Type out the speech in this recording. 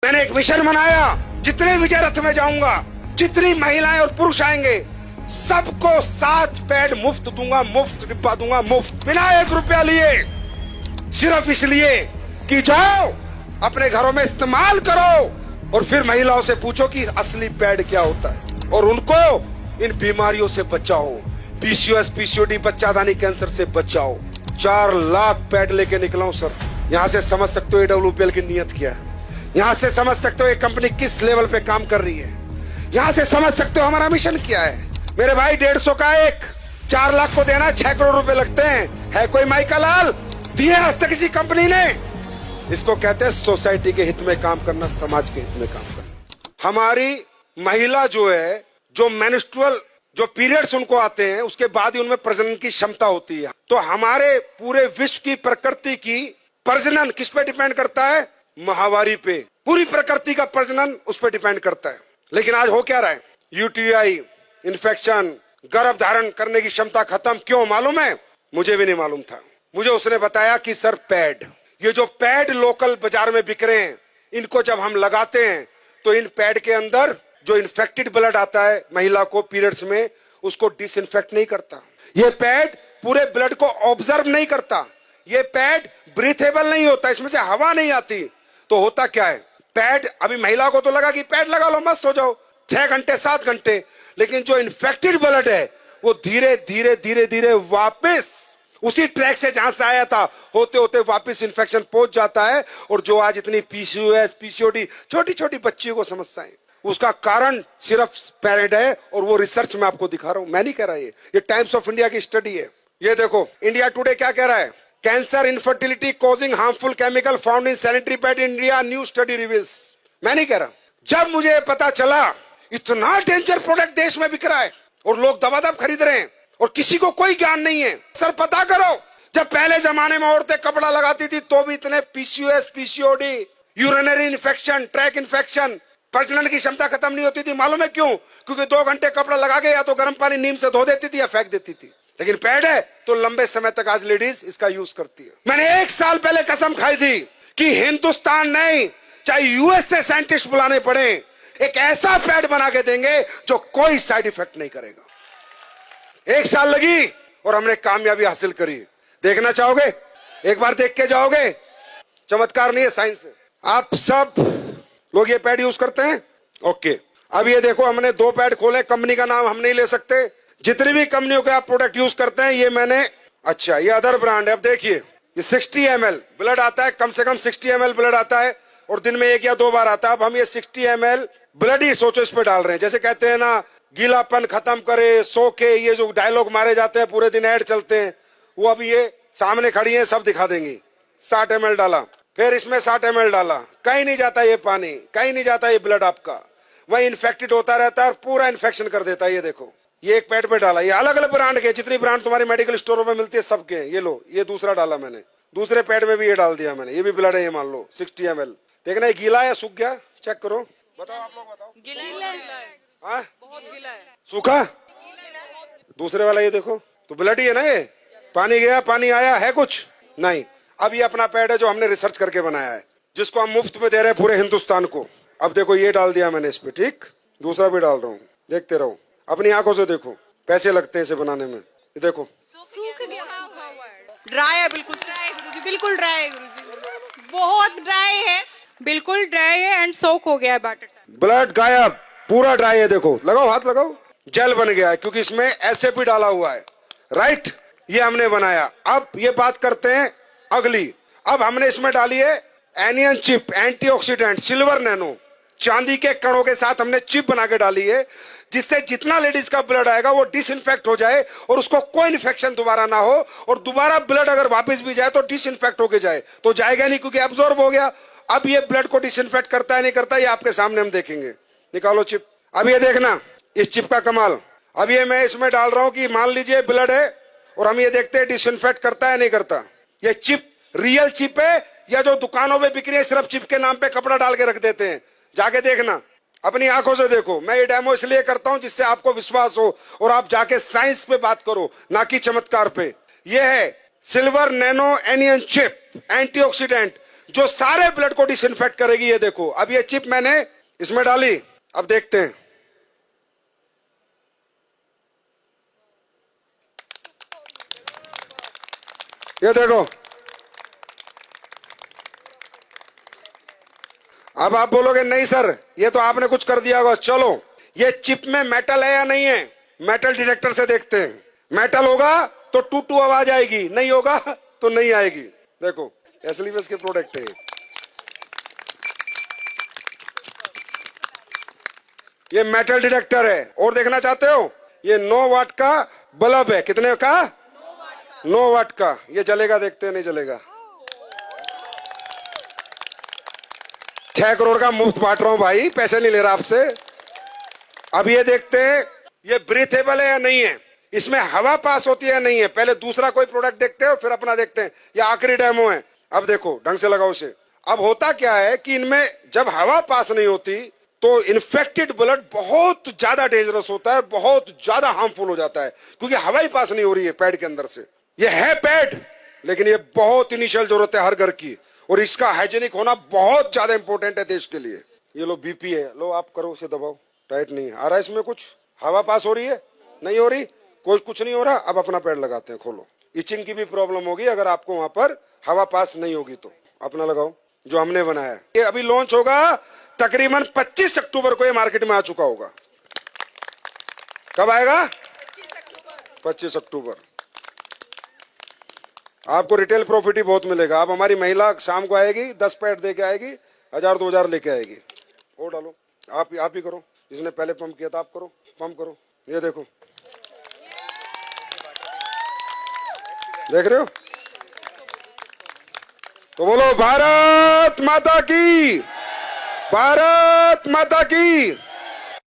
मैंने एक मिशन बनाया, जितने विजय रथ में जाऊंगा, जितनी महिलाएं और पुरुष आएंगे, सबको 7 पैड मुफ्त दूंगा, मुफ्त डिब्बा दूंगा, मुफ्त, बिना 1 रुपया लिए। सिर्फ इसलिए कि जाओ अपने घरों में इस्तेमाल करो और फिर महिलाओं से पूछो कि असली पैड क्या होता है और उनको इन बीमारियों से बचाओ। पीसीओएस, पीसीओडी, बच्चादानी कैंसर से बचाओ। 4 लाख पैड लेके निकला हूं सर। यहां से समझ सकते हो एडब्ल्यूपीएल की नीयत क्या है, यहां से समझ सकते हो ये कंपनी किस लेवल पे काम कर रही है, यहां से समझ सकते हो हमारा मिशन क्या है। मेरे भाई 150 का एक, 4 लाख को देना 6 करोड़ रुपए लगते हैं। है कोई माई का लाल दिए आज तक किसी कंपनी ने? इसको कहते हैं सोसाइटी के हित में काम करना, समाज के हित में काम करना। हमारी महिला जो है, जो मेंस्ट्रुअल जो पीरियड्स उनको आते हैं, उसके बाद ही उनमें प्रजनन की क्षमता होती है। तो हमारे पूरे विश्व की प्रकृति की प्रजनन किस पे डिपेंड करता है? माहवारी पे। पूरी प्रकृति का प्रजनन उस पर डिपेंड करता है। लेकिन आज हो क्या रहा है? यूटीआई, इन्फेक्शन, गर्भ धारण करने की क्षमता खत्म। क्यों मालूम है? मुझे भी नहीं मालूम था। मुझे उसने बताया कि सर पैड, ये जो पैड लोकल बाजार में बिक रहे हैं, इनको जब हम लगाते हैं तो इन पैड के अंदर जो इन्फेक्टेड ब्लड आता है महिला को पीरियड्स में, उसको डिसइंफेक्ट नहीं करता। ये पैड पूरे ब्लड को ऑब्जर्व नहीं करता। ये पैड ब्रीथेबल नहीं होता, इसमें से हवा नहीं आती। तो होता क्या है? पैड, अभी महिला को तो लगा कि पैड लगा लो मस्त हो जाओ, 6 घंटे 7 घंटे, लेकिन जो इन्फेक्टेड ब्लड है वो धीरे धीरे धीरे धीरे वापस उसी ट्रैक से जहां से आया था होते होते वापस इन्फेक्शन पहुंच जाता है। और जो आज इतनी पीसीओएस, पीसीओडी, छोटी छोटी बच्चियों को समस्याएं, उसका कारण सिर्फ पैड है। और वो रिसर्च में आपको दिखा रहा हूं, मैं नहीं कह रहा, ये टाइम्स ऑफ इंडिया की स्टडी है। ये देखो इंडिया टुडे क्या कह रहा है? Cancer, infertility causing harmful chemical found in sanitary pad in India, new study reveals. मैं नहीं कह रहा। जब मुझे पता चला इतना डेंजर प्रोडक्ट देश में बिक रहा है और लोग दबादब खरीद रहे हैं और किसी को कोई ज्ञान नहीं है, सर पता करो, जब पहले जमाने में औरतें कपड़ा लगाती थी तो भी इतने PCOS, PCOD, urinary infection, track infection, प्रजनन की क्षमता खत्म नहीं होती थी। मालूम है क्यों? क्योंकि 2 घंटे कपड़ा लगा के या तो गर्म पानी नीम से धो देती थी या फेंक देती थी। लेकिन पैड है तो लंबे समय तक आज लेडीज इसका यूज करती है। मैंने 1 साल पहले कसम खाई थी कि हिंदुस्तान नहीं, चाहे यूएस से साइंटिस्ट बुलाने पड़े, एक ऐसा पैड बना के देंगे जो कोई साइड इफेक्ट नहीं करेगा। 1 साल लगी और हमने कामयाबी हासिल करी। देखना चाहोगे? एक बार देख के जाओगे? चमत्कार नहीं है, साइंस है। आप सब लोग ये पैड यूज करते हैं? ओके, अब ये देखो हमने 2 पैड खोले, कंपनी का नाम हम नहीं ले सकते। जितनी भी कंपनियों के आप प्रोडक्ट यूज करते हैं, ये मैंने, अच्छा ये अदर ब्रांड है। अब देखिए ये 60 ml ब्लड आता है, कम से कम 60 ml ब्लड आता है और दिन में 1 या 2 बार आता है। अब हम ये 60 ml ब्लड ही सोचो इस पे डाल रहे हैं। जैसे कहते हैं ना, गीलापन खत्म करे, सो के, ये जो डायलॉग मारे जाते हैं, पूरे दिन ऐड चलते हैं, वो अब ये सामने खड़ी है, सब दिखा देंगी। 60 ml डाला, फिर इसमें 60 ml डाला, कहीं नहीं जाता ये पानी, कहीं नहीं जाता ये ब्लड आपका, वही इन्फेक्टेड होता रहता है और पूरा इन्फेक्शन कर देता है। ये देखो ये एक पैड पे डाला, ये अलग अलग ब्रांड के, जितनी ब्रांड तुम्हारी मेडिकल स्टोरों में मिलती है सबके। ये लो, ये दूसरा डाला मैंने, दूसरे पैड में भी ये डाल दिया मैंने, ये भी ब्लड है, ये मान लो 60 ml। देखना ये गीला है सूख गया, चेक करो, बताओ आप लोग बताओ। गीला है, हाँ बहुत गीला है। सूखा? दूसरे वाला ये देखो तो ब्लड ही है ना, ये पानी गया पानी आया है कुछ नहीं। अब ये अपना पैड है जो हमने रिसर्च करके बनाया है, जिसको हम मुफ्त में दे रहे हैं पूरे हिंदुस्तान को। अब देखो ये डाल दिया मैंने इस पे, ठीक, दूसरा भी डाल रहा हूँ, देखते रहो, अपनी आंखों से देखो, पैसे लगते हैं इसे बनाने में। ये देखो सूख गया, ड्राई है, बिल्कुल ड्राई है गुरुजी, बिल्कुल ड्राई है गुरुजी, बहुत ड्राई है, बिल्कुल ड्राई है एंड सोक हो गया है बैटर। ब्लड गायब, पूरा ड्राई है। देखो लगाओ, हाथ लगाओ, जेल बन गया है क्योंकि इसमें ऐसे भी डाला हुआ है, राइट, ये हमने बनाया। अब ये बात करते हैं अगली। अब हमने इसमें डाली है anion chip, antioxidant, silver nano, चांदी के कणों के साथ हमने चिप बना के डाली है, जिससे जितना लेडीज का ब्लड आएगा वो डिसइंफेक्ट हो जाए और उसको कोई इन्फेक्शन दोबारा ना हो, और दोबारा ब्लड अगर वापस भी जाए तो डिसइंफेक्ट होके जाए। तो जाएगा नहीं क्योंकि एब्जॉर्ब हो गया। अब ये ब्लड को डिसइंफेक्ट करता है नहीं करता, ये आपके सामने हम देखेंगे। निकालो चिप। अब ये देखना इस चिप का कमाल। अब ये मैं इसमें डाल रहा हूं कि मान लीजिए ब्लड है और हम ये देखते हैं डिसइंफेक्ट करता है नहीं करता। ये चिप रियल चिप है या जो दुकानों में बिक रही है सिर्फ चिप के नाम पे कपड़ा डाल के रख देते हैं? जाके देखना, अपनी आंखों से देखो। मैं ये डेमो इसलिए करता हूं जिससे आपको विश्वास हो और आप जाके साइंस पे बात करो, ना कि चमत्कार पे। ये है silver nano anion chip antioxidant, जो सारे ब्लड को डिसइंफेक्ट करेगी। ये देखो, अब ये चिप मैंने इसमें डाली, अब देखते हैं। ये देखो, अब आप बोलोगे नहीं सर ये तो आपने कुछ कर दिया होगा। चलो ये चिप में मेटल है या नहीं है, मेटल डिटेक्टर से देखते हैं। मेटल होगा तो टू टू आवाज आएगी, नहीं होगा तो नहीं आएगी। देखो एसलीवेस के प्रोडक्ट है। ये मेटल डिटेक्टर है। और देखना चाहते हो, ये 9 वाट का बल्ब है। कितने का? 9 वाट का। ये जलेगा, देखते हैं नहीं जलेगा। 6 करोड़ का मुफ्त बांट रहा हूं भाई, पैसे नहीं ले रहा आपसे। अब ये देखते हैं ये ब्रीथेबल है या नहीं है, इसमें हवा पास होती है या नहीं है। पहले दूसरा कोई प्रोडक्ट देखते हो फिर अपना देखते हैं। ये आखिरी डेमो है। अब देखो ढंग से लगाओ इसे। अब होता क्या है कि इनमें जब हवा पास नहीं होती तो इन्फेक्टेड ब्लड बहुत ज्यादा डेंजरस होता है, बहुत ज्यादा हार्मफुल हो जाता है, क्योंकि हवा ही पास नहीं हो रही है पैड के अंदर से। ये है पैड, लेकिन ये बहुत इनिशियल जरूरत है हर घर की, और इसका हाइजीनिक होना बहुत ज्यादा इंपॉर्टेंट है देश के लिए। ये लो बीपी है, लो आप करो, उसे दबाओ। टाइट नहीं आ रहा इसमें, कुछ हवा पास हो रही है? नहीं हो रही, कोई कुछ नहीं हो रहा। अब अपना पैड लगाते हैं, खोलो। इचिंग की भी प्रॉब्लम होगी अगर आपको वहां पर हवा पास नहीं होगी तो। अपना लगाओ जो हमने बनाया है। ये अभी लॉन्च होगा तकरीबन 25 अक्टूबर को, ये मार्केट में आ चुका होगा। कब आएगा? 25 अक्टूबर। आपको रिटेल प्रॉफिट ही बहुत मिलेगा। अब हमारी महिला शाम को आएगी, 10 पैड दे के आएगी, 1000-2000 लेके आएगी। और डालो, आप ही करो, जिसने पहले पंप किया था आप करो, पंप करो। ये देखो, देख रहे हो? तो बोलो भारत माता की, भारत माता की।